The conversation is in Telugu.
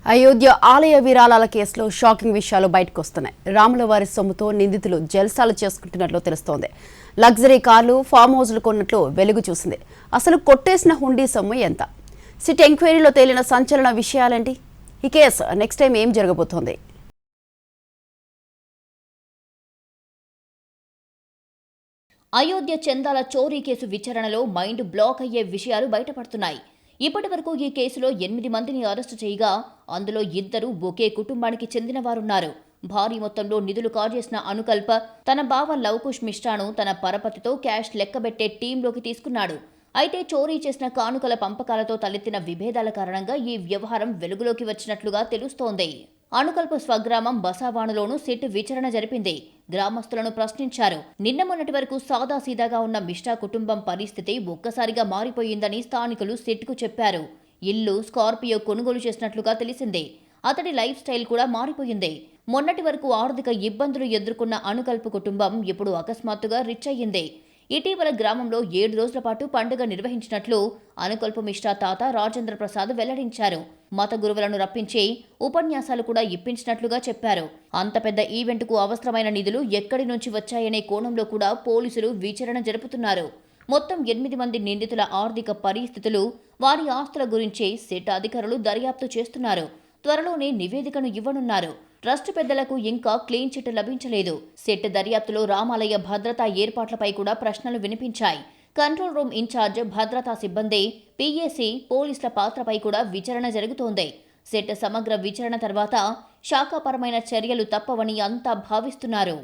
అయోధ్య ఆలయ విరాళాల కేసులో షాకింగ్ విషయాలు బయటకు వస్తున్నాయి. రాములవారి సొమ్ముతో నిందితులు జల్సాలు చేసుకుంటున్నట్లు తెలుస్తోంది. లగ్జరీ కార్లు, ఫామ్ హౌస్లు కొన్నట్లు వెలుగు చూసింది. అసలు కొట్టేసిన హుండీ సొమ్ము ఎంత? సిట్ ఎంక్వైరీలో తేలిన సంచలన విషయాలేంటి? ఈ కేసు నెక్స్ట్ టైం ఏం జరగబోతోంది? అయోధ్య చందాల చోరీ కేసు విచారణలో మైండ్ బ్లాక్ అయ్యే విషయాలు బయటపడుతున్నాయి. ఇప్పటి వరకు ఈ కేసులో 8 మందిని అరెస్టు చేయగా అందులో 2 ఒకే కుటుంబానికి చెందినవారున్నారు. భారీ మొత్తంలో నిధులు కాజేసిన అనుకల్ప తన బావ లవకుశ్ మిశ్రాను తన పరపతితో క్యాష్ లెక్కబెట్టే టీంలోకి తీసుకున్నాడు. అయితే చోరీ చేసిన కానుకల పంపకాలతో తలెత్తిన విభేదాల కారణంగా ఈ వ్యవహారం వెలుగులోకి వచ్చినట్లుగా తెలుస్తోంది. అనుకల్ప స్వగ్రామం బసావాణులోనూ సిట్ విచారణ జరిపింది. గ్రామస్తులను ప్రశ్నించారు. నిన్న మొన్నటి వరకు సాదాసీదాగా ఉన్న మిశ్రా కుటుంబం పరిస్థితి ఒక్కసారిగా మారిపోయిందని స్థానికులు సిట్కు చెప్పారు. ఇల్లు, స్కార్పియో కొనుగోలు చేసినట్లుగా తెలిసింది. అతడి లైఫ్ స్టైల్ కూడా మారిపోయింది. మొన్నటి వరకు ఆర్థిక ఇబ్బందులు ఎదుర్కొన్న అనుకల్ప కుటుంబం ఇప్పుడు అకస్మాత్తుగా రిచ్ అయ్యింది. ఇటీవల గ్రామంలో 7 రోజుల పాటు పండుగ నిర్వహించినట్లు అనుకల్ప మిశ్రా తాత రాజేంద్ర ప్రసాద్ వెల్లడించారు. మత గురువులను రప్పించి ఉపన్యాసాలు కూడా ఇప్పించినట్లుగా చెప్పారు. అంత పెద్ద ఈవెంట్కు అవసరమైన నిధులు ఎక్కడి నుంచి వచ్చాయనే కోణంలో కూడా పోలీసులు విచారణ జరుపుతున్నారు. మొత్తం 8 మంది నిందితుల ఆర్థిక పరిస్థితులు, వారి ఆస్తుల గురించి సిట్ అధికారులు దర్యాప్తు చేస్తున్నారు. త్వరలోనే నివేదికను ఇవ్వనున్నారు. ట్రస్ట్ పెద్దలకు ఇంకా క్లీన్ చిట్ లభించలేదు. సిట్ దర్యాప్తులో రామాలయ భద్రతా ఏర్పాట్లపై కూడా ప్రశ్నలు వినిపించాయి. కంట్రోల్ రూమ్ ఇన్ఛార్జ్, భద్రతా సిబ్బంది, పీఏసీ, పోలీసుల పాత్రపై కూడా విచారణ జరుగుతోంది. సిట్ సమగ్ర విచారణ తర్వాత శాఖాపరమైన చర్యలు తప్పవని అంతా భావిస్తున్నారు.